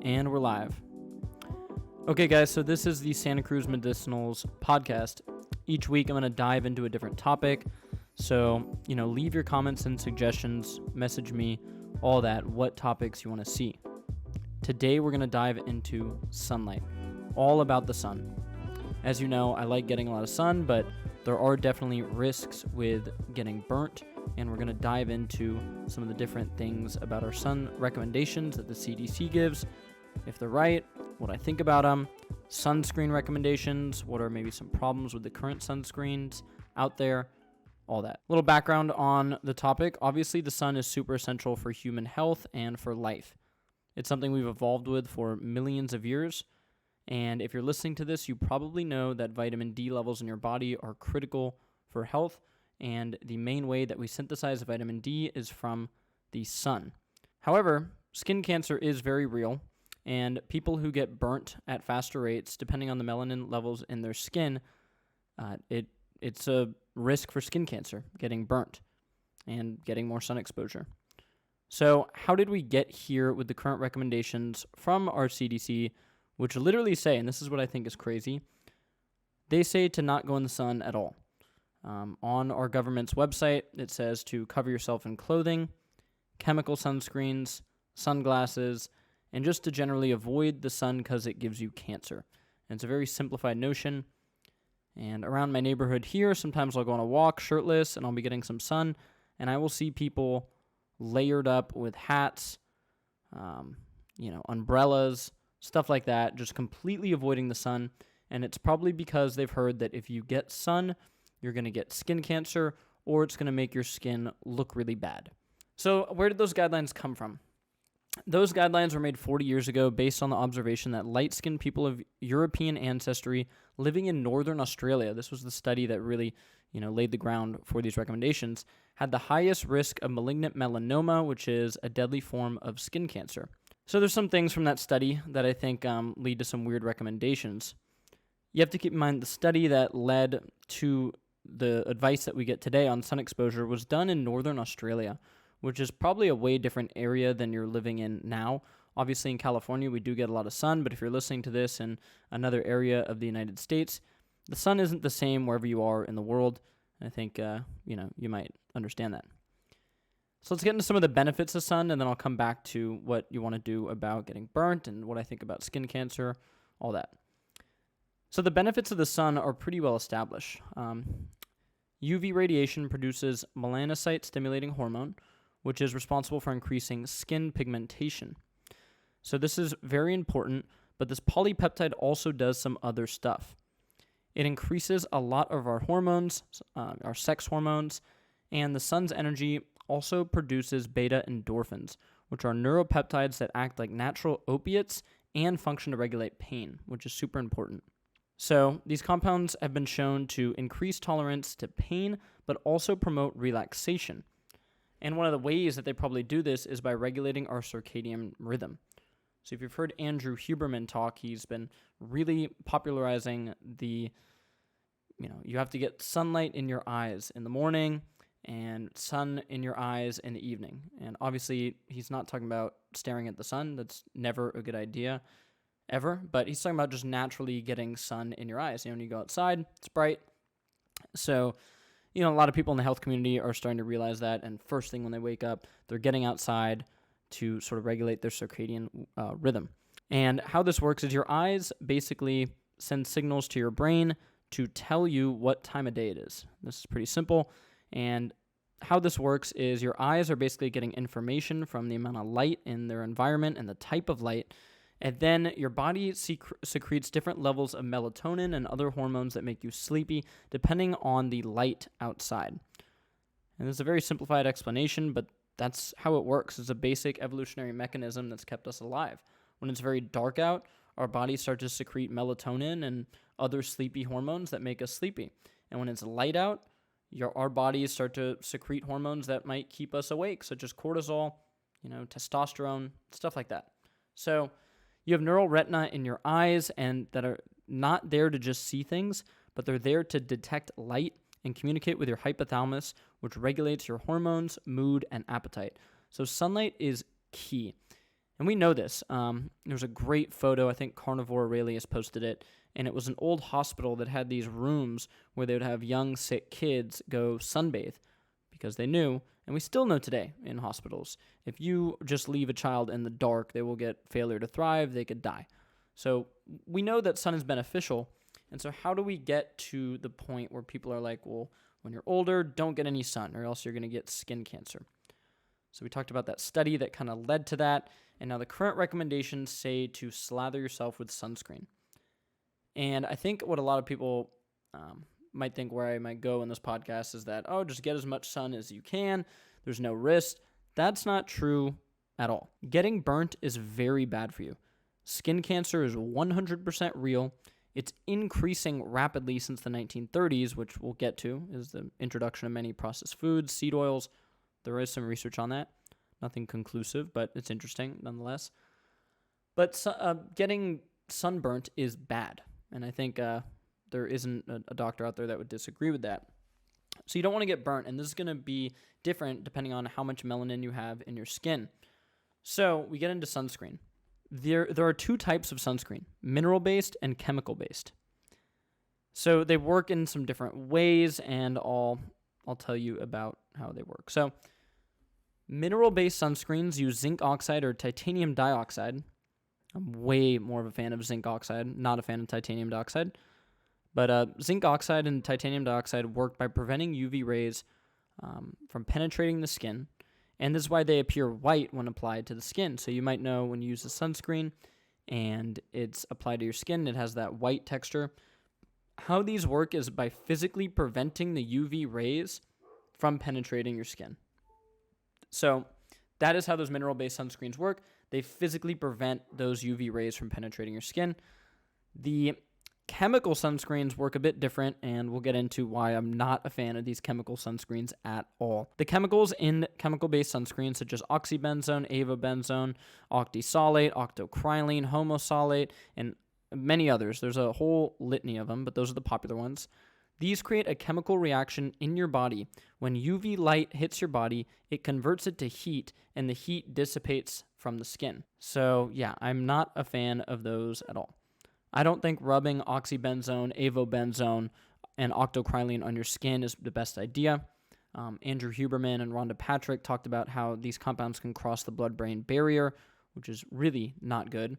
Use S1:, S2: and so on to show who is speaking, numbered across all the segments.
S1: And we're live. Okay, guys, so this is the Santa Cruz Medicinals podcast. Each week, I'm going to dive into a different topic. So, leave your comments and suggestions, message me, all that, what topics you want to see. Today, we're going to dive into sunlight, all about the sun. As you know, I like getting a lot of sun, but there are definitely risks with getting burnt, and we're going to dive into some of the different things about our sun recommendations that the CDC gives, if they're right, what I think about them, sunscreen recommendations, what are maybe some problems with the current sunscreens out there, all that. Little background on the topic. Obviously, the sun is super essential for human health and for life. It's something we've evolved with for millions of years. And if you're listening to this, you probably know that vitamin D levels in your body are critical for health. And the main way that we synthesize vitamin D is from the sun. However, skin cancer is very real. And people who get burnt at faster rates, depending on the melanin levels in their skin, it's a risk for skin cancer, getting burnt and getting more sun exposure. So how did we get here with the current recommendations from our CDC, which literally say, and this is what I think is crazy, they say to not go in the sun at all. On our government's website, it says to cover yourself in clothing, chemical sunscreens, sunglasses, and just to generally avoid the sun because it gives you cancer. And it's a very simplified notion. And around my neighborhood here, sometimes I'll go on a walk shirtless and I'll be getting some sun, and I will see people layered up with hats, umbrellas, stuff like that, just completely avoiding the sun. And it's probably because they've heard that if you get sun, you're going to get skin cancer, or it's going to make your skin look really bad. So where did those guidelines come from? Those guidelines were made 40 years ago based on the observation that light-skinned people of European ancestry living in northern Australia, this was the study that really, laid the ground for these recommendations, had the highest risk of malignant melanoma, which is a deadly form of skin cancer. So there's some things from that study that I think lead to some weird recommendations. You have to keep in mind the study that led to the advice that we get today on sun exposure was done in northern Australia, which is probably a way different area than you're living in now. Obviously, in California, we do get a lot of sun, but if you're listening to this in another area of the United States, the sun isn't the same wherever you are in the world. I think, you might understand that. So let's get into some of the benefits of sun, and then I'll come back to what you want to do about getting burnt and what I think about skin cancer, all that. So the benefits of the sun are pretty well established. UV radiation produces melanocyte-stimulating hormone, which is responsible for increasing skin pigmentation. So this is very important, but this polypeptide also does some other stuff. It increases a lot of our hormones, our sex hormones, and the sun's energy also produces beta endorphins, which are neuropeptides that act like natural opiates and function to regulate pain, which is super important. So these compounds have been shown to increase tolerance to pain, but also promote relaxation. And one of the ways that they probably do this is by regulating our circadian rhythm. So if you've heard Andrew Huberman talk, he's been really popularizing you have to get sunlight in your eyes in the morning and sun in your eyes in the evening. And obviously, he's not talking about staring at the sun. That's never a good idea, ever. But he's talking about just naturally getting sun in your eyes. When you go outside, it's bright. So a lot of people in the health community are starting to realize that, and first thing when they wake up, they're getting outside to sort of regulate their circadian rhythm. And how this works is your eyes basically send signals to your brain to tell you what time of day it is. This is pretty simple, and how this works is your eyes are basically getting information from the amount of light in their environment and the type of light, and then your body secretes different levels of melatonin and other hormones that make you sleepy depending on the light outside. And this is a very simplified explanation, but that's how it works. It's a basic evolutionary mechanism that's kept us alive. When it's very dark out, our bodies start to secrete melatonin and other sleepy hormones that make us sleepy. And when it's light out, our bodies start to secrete hormones that might keep us awake, such as cortisol, testosterone, stuff like that. So you have neural retina in your eyes and that are not there to just see things, but they're there to detect light and communicate with your hypothalamus, which regulates your hormones, mood, and appetite. So sunlight is key. And we know this. There's a great photo, I think Carnivore Aurelius posted it, and it was an old hospital that had these rooms where they would have young, sick kids go sunbathe because they knew, and we still know today in hospitals, if you just leave a child in the dark, they will get failure to thrive, they could die. So we know that sun is beneficial, and so how do we get to the point where people are like, well, when you're older, don't get any sun, or else you're going to get skin cancer. So we talked about that study that kind of led to that, and now the current recommendations say to slather yourself with sunscreen. And I think what a lot of people might think where I might go in this podcast is that, oh, just get as much sun as you can. There's no risk. That's not true at all. Getting burnt is very bad for you. Skin cancer is 100% real. It's increasing rapidly since the 1930s, which we'll get to, is the introduction of many processed foods, seed oils. There is some research on that. Nothing conclusive, but it's interesting nonetheless. But getting sunburnt is bad, and I think there isn't a doctor out there that would disagree with that. So you don't want to get burnt, and this is going to be different depending on how much melanin you have in your skin. So we get into sunscreen. There are two types of sunscreen, mineral-based and chemical-based. So they work in some different ways, and I'll tell you about how they work. So mineral-based sunscreens use zinc oxide or titanium dioxide. I'm way more of a fan of zinc oxide, not a fan of titanium dioxide. But zinc oxide and titanium dioxide work by preventing UV rays from penetrating the skin, and this is why they appear white when applied to the skin. So you might know when you use a sunscreen and it's applied to your skin, it has that white texture. How these work is by physically preventing the UV rays from penetrating your skin. So that is how those mineral-based sunscreens work. They physically prevent those UV rays from penetrating your skin. The chemical sunscreens work a bit different, and we'll get into why I'm not a fan of these chemical sunscreens at all. The chemicals in chemical-based sunscreens, such as oxybenzone, avobenzone, octisolate, octocrylene, homosolate, and many others. There's a whole litany of them, but those are the popular ones. These create a chemical reaction in your body. When UV light hits your body, it converts it to heat, and the heat dissipates from the skin. So yeah, I'm not a fan of those at all. I don't think rubbing oxybenzone, avobenzone, and octocrylene on your skin is the best idea. Andrew Huberman and Rhonda Patrick talked about how these compounds can cross the blood-brain barrier, which is really not good.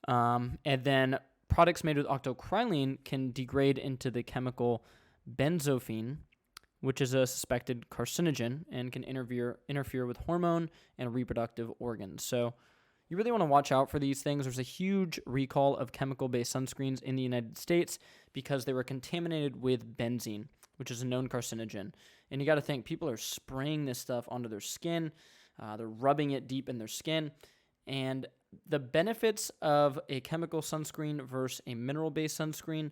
S1: And then products made with octocrylene can degrade into the chemical benzophine, which is a suspected carcinogen and can interfere with hormone and reproductive organs. So you really want to watch out for these things. There's a huge recall of chemical-based sunscreens in the United States because they were contaminated with benzene, which is a known carcinogen. And you got to think, people are spraying this stuff onto their skin. They're rubbing it deep in their skin. And the benefits of a chemical sunscreen versus a mineral-based sunscreen,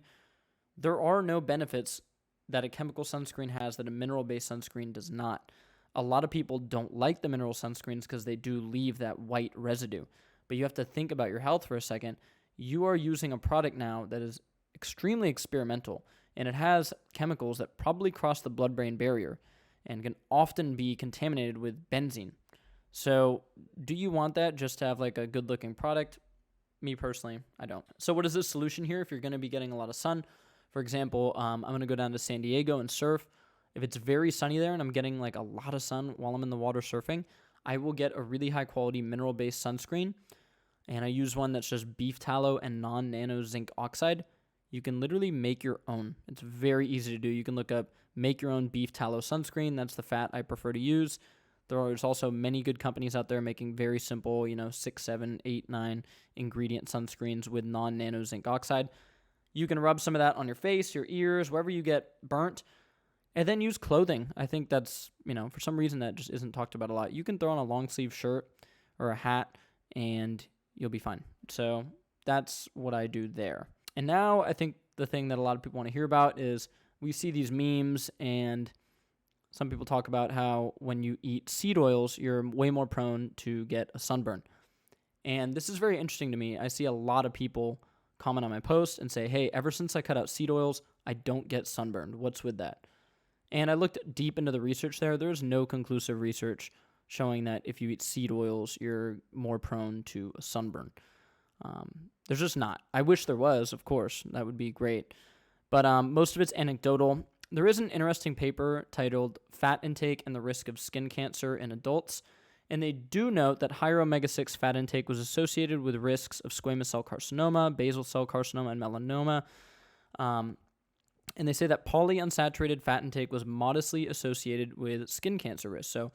S1: there are no benefits that a chemical sunscreen has that a mineral-based sunscreen does not. A lot of people don't like the mineral sunscreens because they do leave that white residue. But you have to think about your health for a second. You are using a product now that is extremely experimental, and it has chemicals that probably cross the blood-brain barrier and can often be contaminated with benzene. So do you want that just to have like a good-looking product? Me personally, I don't. So what is the solution here if you're going to be getting a lot of sun? For example, I'm going to go down to San Diego and surf. If it's very sunny there and I'm getting like a lot of sun while I'm in the water surfing, I will get a really high quality mineral-based sunscreen. And I use one that's just beef tallow and non-nano zinc oxide. You can literally make your own. It's very easy to do. You can look up make your own beef tallow sunscreen. That's the fat I prefer to use. There's also many good companies out there making very simple, 6, 7, 8, 9 ingredient sunscreens with non-nano zinc oxide. You can rub some of that on your face, your ears, wherever you get burnt. And then use clothing. I think that's, for some reason that just isn't talked about a lot. You can throw on a long sleeve shirt or a hat and you'll be fine. So that's what I do there. And now I think the thing that a lot of people want to hear about is we see these memes and some people talk about how when you eat seed oils, you're way more prone to get a sunburn. And this is very interesting to me. I see a lot of people comment on my post and say, hey, ever since I cut out seed oils, I don't get sunburned. What's with that? And I looked deep into the research there. There's no conclusive research showing that if you eat seed oils, you're more prone to a sunburn. There's just not. I wish there was, of course. That would be great. But most of it's anecdotal. There is an interesting paper titled Fat Intake and the Risk of Skin Cancer in Adults, and they do note that higher omega-6 fat intake was associated with risks of squamous cell carcinoma, basal cell carcinoma, and melanoma. And they say that polyunsaturated fat intake was modestly associated with skin cancer risk. So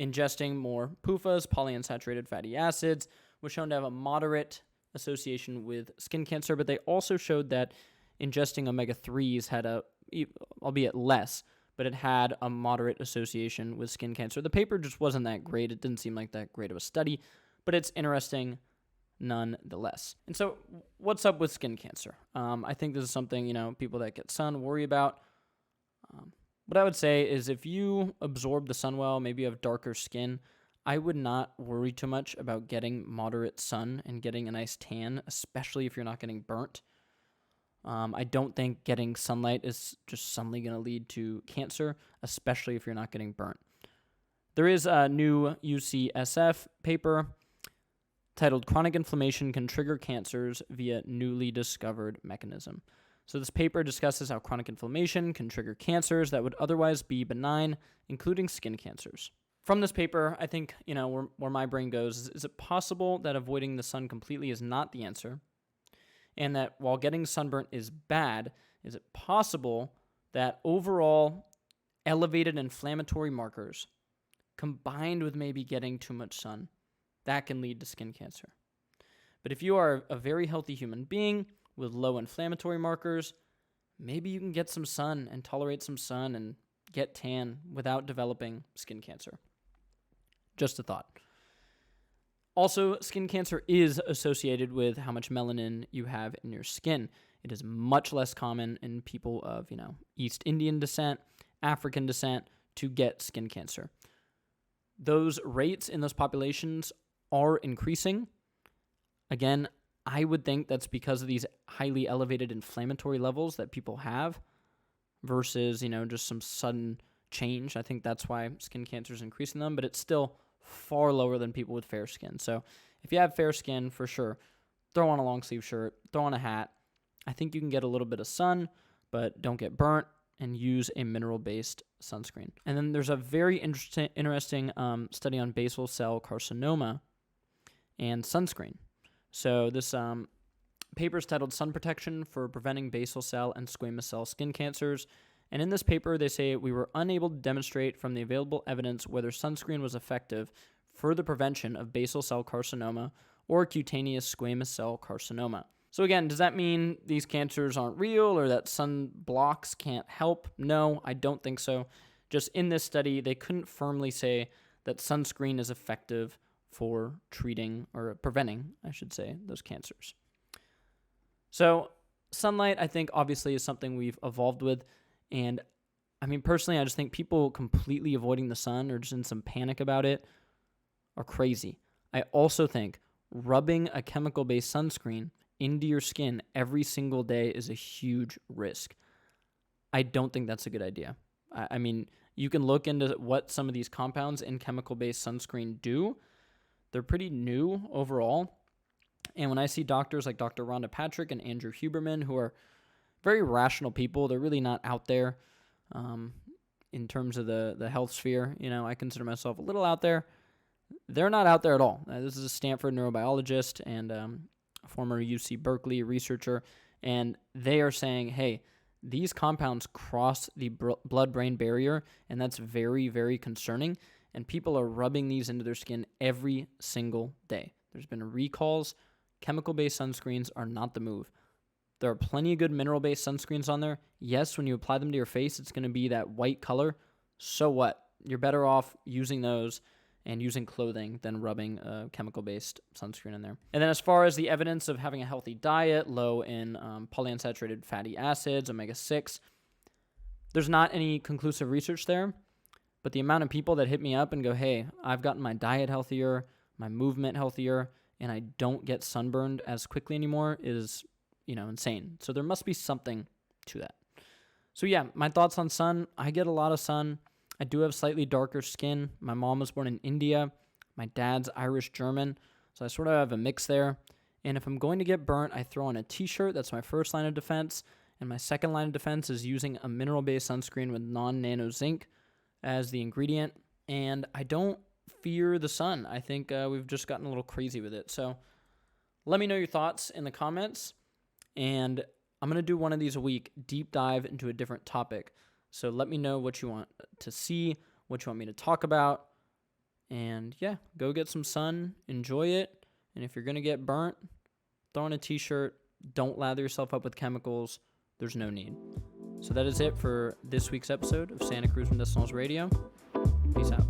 S1: ingesting more PUFAs, polyunsaturated fatty acids, was shown to have a moderate association with skin cancer, but they also showed that ingesting omega-3s had albeit less, but it had a moderate association with skin cancer. The paper just wasn't that great. It didn't seem like that great of a study, but it's interesting nonetheless. And so what's up with skin cancer? I think this is something, people that get sun worry about. What I would say is if you absorb the sun well, maybe you have darker skin, I would not worry too much about getting moderate sun and getting a nice tan, especially if you're not getting burnt. I don't think getting sunlight is just suddenly going to lead to cancer, especially if you're not getting burnt. There is a new UCSF paper titled Chronic Inflammation Can Trigger Cancers Via Newly Discovered Mechanism. So this paper discusses how chronic inflammation can trigger cancers that would otherwise be benign, including skin cancers. From this paper, I think, where my brain goes is it possible that avoiding the sun completely is not the answer? And that while getting sunburnt is bad, is it possible that overall elevated inflammatory markers combined with maybe getting too much sun, that can lead to skin cancer? But if you are a very healthy human being with low inflammatory markers, maybe you can get some sun and tolerate some sun and get tan without developing skin cancer. Just a thought. Also, skin cancer is associated with how much melanin you have in your skin. It is much less common in people of, East Indian descent, African descent to get skin cancer. Those rates in those populations are increasing. Again, I would think that's because of these highly elevated inflammatory levels that people have versus, just some sudden change. I think that's why skin cancer is increasing them, but it's still far lower than people with fair skin. So if you have fair skin, for sure, throw on a long sleeve shirt, throw on a hat. I think you can get a little bit of sun, but don't get burnt, and use a mineral-based sunscreen. And then there's a very interesting study on basal cell carcinoma and sunscreen. So this paper is titled Sun Protection for Preventing Basal Cell and Squamous Cell Skin Cancers. And in this paper, they say we were unable to demonstrate from the available evidence whether sunscreen was effective for the prevention of basal cell carcinoma or cutaneous squamous cell carcinoma. So again, does that mean these cancers aren't real or that sun blocks can't help? No, I don't think so. Just in this study, they couldn't firmly say that sunscreen is effective for treating or preventing, I should say, those cancers. So sunlight, I think, obviously is something we've evolved with. And personally, I just think people completely avoiding the sun or just in some panic about it are crazy. I also think rubbing a chemical-based sunscreen into your skin every single day is a huge risk. I don't think that's a good idea. You can look into what some of these compounds in chemical-based sunscreen do. They're pretty new overall. And when I see doctors like Dr. Rhonda Patrick and Andrew Huberman, who are very rational people, they're really not out there in terms of the health sphere. I consider myself a little out there. They're not out there at all. This is a Stanford neurobiologist and a former UC Berkeley researcher, and they are saying, hey, these compounds cross the blood-brain barrier, and that's very, very concerning, and people are rubbing these into their skin every single day. There's been recalls. Chemical-based sunscreens are not the move. There are plenty of good mineral-based sunscreens on there. Yes, when you apply them to your face, it's going to be that white color. So what? You're better off using those and using clothing than rubbing a chemical-based sunscreen in there. And then as far as the evidence of having a healthy diet, low in polyunsaturated fatty acids, omega-6, there's not any conclusive research there. But the amount of people that hit me up and go, hey, I've gotten my diet healthier, my movement healthier, and I don't get sunburned as quickly anymore is insane. So there must be something to that. So yeah, my thoughts on sun. I get a lot of sun. I do have slightly darker skin. My mom was born in India. My dad's Irish German. So I sort of have a mix there. And if I'm going to get burnt, I throw on a t-shirt. That's my first line of defense. And my second line of defense is using a mineral-based sunscreen with non-nano zinc as the ingredient. And I don't fear the sun. I think we've just gotten a little crazy with it. So let me know your thoughts in the comments. And I'm going to do one of these a week, deep dive into a different topic. So let me know what you want to see, what you want me to talk about. And yeah, go get some sun, enjoy it. And if you're going to get burnt, throw on a t-shirt. Don't lather yourself up with chemicals. There's no need. So that is it for this week's episode of Santa Cruz Medicinals Radio. Peace out.